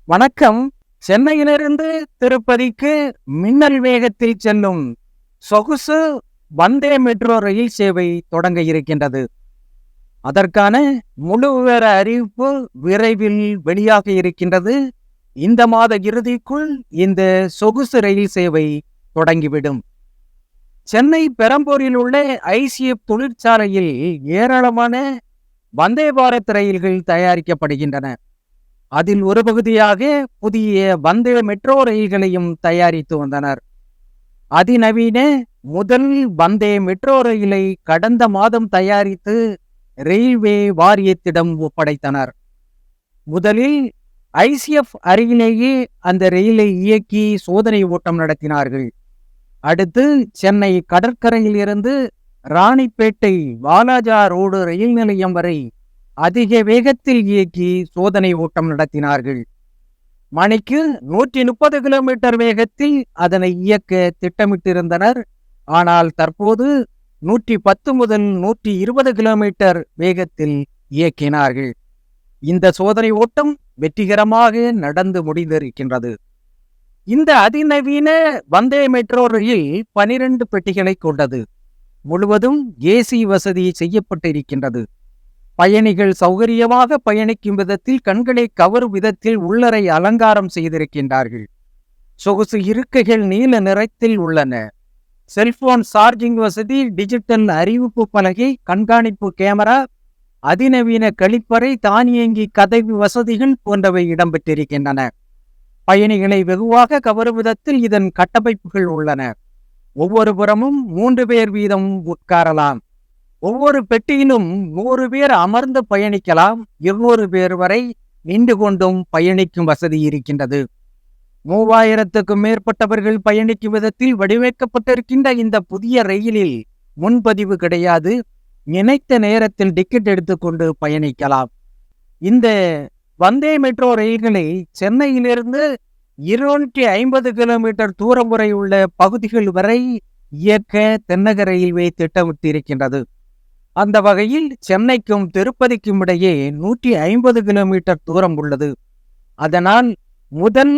வணக்கம். சென்னையிலிருந்து திருப்பதிக்கு மின்னல் வேகத்தில் செல்லும் சொகுசு வந்தே மெட்ரோ ரயில் சேவை தொடங்க இருக்கின்றது. அதற்கான முழு விவர அறிவிப்பு விரைவில் வெளியாக இருக்கின்றது. இந்த மாத இறுதிக்குள் இந்த சொகுசு ரயில் சேவை தொடங்கிவிடும். சென்னை பெரம்பூரில் உள்ள ஐசிஎஃப் தொழிற்சாலையில் ஏராளமான வந்தே பாரத் ரயில்கள் தயாரிக்கப்படுகின்றன. அதில் ஒரு பகுதியாக புதிய வந்தே மெட்ரோ ரயில்களையும் தயாரித்து வந்தனர். அதிநவீன முதல் வந்தே மெட்ரோ ரயிலை கடந்த மாதம் தயாரித்து ரயில்வே வாரியத்திடம் ஒப்படைத்தனர். முதலில் ஐசிஎஃப் அருகிலேயே அந்த ரயிலை இயக்கி சோதனை ஓட்டம் நடத்தினார்கள். அடுத்து சென்னை கடற்கரையில் இருந்து ராணிப்பேட்டை வாலாஜா ரோடு ரயில் நிலையம் வரை அதிக வேகத்தில் இயக்கி சோதனை ஓட்டம் நடத்தினார்கள். மணிக்கு 130 கிலோமீட்டர் வேகத்தில் அதனை இயக்க திட்டமிட்டிருந்தனர். ஆனால் தற்போது 110 முதல் 120 கிலோமீட்டர் வேகத்தில் இயக்கினார்கள். இந்த சோதனை ஓட்டம் வெற்றிகரமாக நடந்து முடிந்திருக்கின்றது. இந்த அதிநவீன வந்தே மெட்ரோ ரயில் 12 பெட்டிகளை கொண்டது. முழுவதும் ஏசி வசதி செய்யப்பட்டிருக்கின்றது. பயணிகள் சௌகரியமாக பயணிக்கும் விதத்தில் கண்களை கவரும் விதத்தில் உள்ளறை அலங்காரம் செய்திருக்கின்றார்கள். சொகுசு இருக்கைகள் நீல நிறத்தில் உள்ளன. செல்போன் சார்ஜிங் வசதி, டிஜிட்டல் அறிவிப்பு பலகை, கண்காணிப்பு கேமரா, அதிநவீன கழிப்பறை, தானியங்கி கதவு வசதிகள் போன்றவை இடம்பெற்றிருக்கின்றன. பயணிகளை வெகுவாக கவரும் விதத்தில் இதன் கட்டமைப்புகள் உள்ளன. ஒவ்வொரு புறமும் 3 பேர் வீதம் உட்காரலாம். ஒவ்வொரு பெட்டியிலும் 100 பேர் அமர்ந்து பயணிக்கலாம். 200 பேர் வரை நின்று கொண்டும் பயணிக்கும் வசதி இருக்கின்றது. 3000க்கும் மேற்பட்டவர்கள் பயணிக்கும் விதத்தில் வடிவமைக்கப்பட்டிருக்கின்ற இந்த புதிய ரயிலில் முன்பதிவு கிடையாது. நினைத்த நேரத்தில் டிக்கெட் எடுத்துக்கொண்டு பயணிக்கலாம். இந்த வந்தே மெட்ரோ ரயில்களை சென்னையிலிருந்து 250 கிலோமீட்டர் தூரம் வரை உள்ள பகுதிகள் வரை இயக்க தென்னக ரயில்வே திட்டமிட்டிருக்கின்றது. அந்த வகையில் சென்னைக்கும் திருப்பதிக்கும் இடையே 150 கிலோமீட்டர் தூரம் உள்ளது. அதனால் முதல்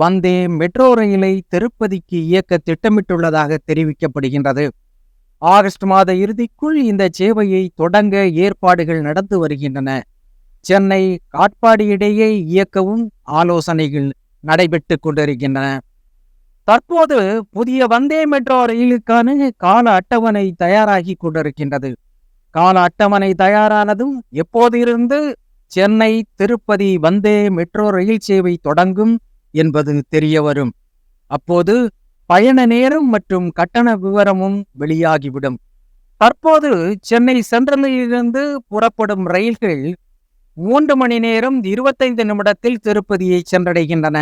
வந்தே மெட்ரோ ரயிலை திருப்பதிக்கு இயக்க திட்டமிட்டுள்ளதாக தெரிவிக்கப்படுகின்றது. ஆகஸ்ட் மாத இறுதிக்குள் இந்த சேவையை தொடங்க ஏற்பாடுகள் நடந்து வருகின்றன. சென்னை காட்பாடி இடையே இயக்கவும் ஆலோசனைகள் நடைபெற்று கொண்டிருக்கின்றன. தற்போது புதிய வந்தே மெட்ரோ ரயிலுக்கான கால அட்டவணை தயாராகி கொண்டிருக்கின்றது. கால அட்டவணை தயாரானதும் எப்போதிருந்து சென்னை திருப்பதி வந்தே மெட்ரோ ரயில் சேவை தொடங்கும் என்பது தெரிய வரும். அப்போது பயண நேரம் மற்றும் கட்டண விவரமும் வெளியாகிவிடும். தற்போது சென்னை சென்ட்ரலிலிருந்து புறப்படும் ரயில்கள் 3 மணி நேரம் 25 நிமிடத்தில் திருப்பதியை சென்றடைகின்றன.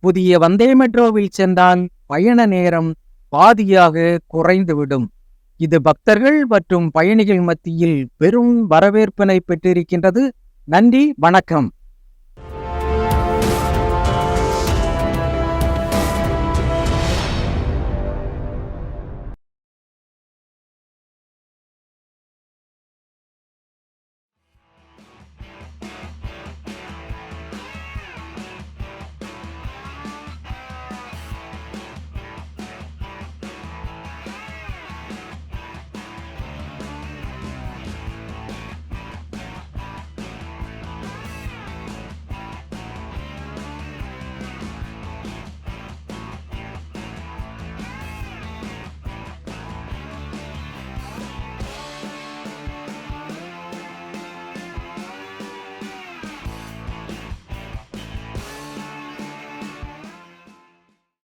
புதிய வந்தே மெட்ரோவில் சென்றால் பயண நேரம் பாதியாக குறைந்துவிடும். இது பக்தர்கள் மற்றும் பயணிகள் மத்தியில் பெரும் வரவேற்பினை பெற்றிருக்கின்றது. நன்றி, வணக்கம்.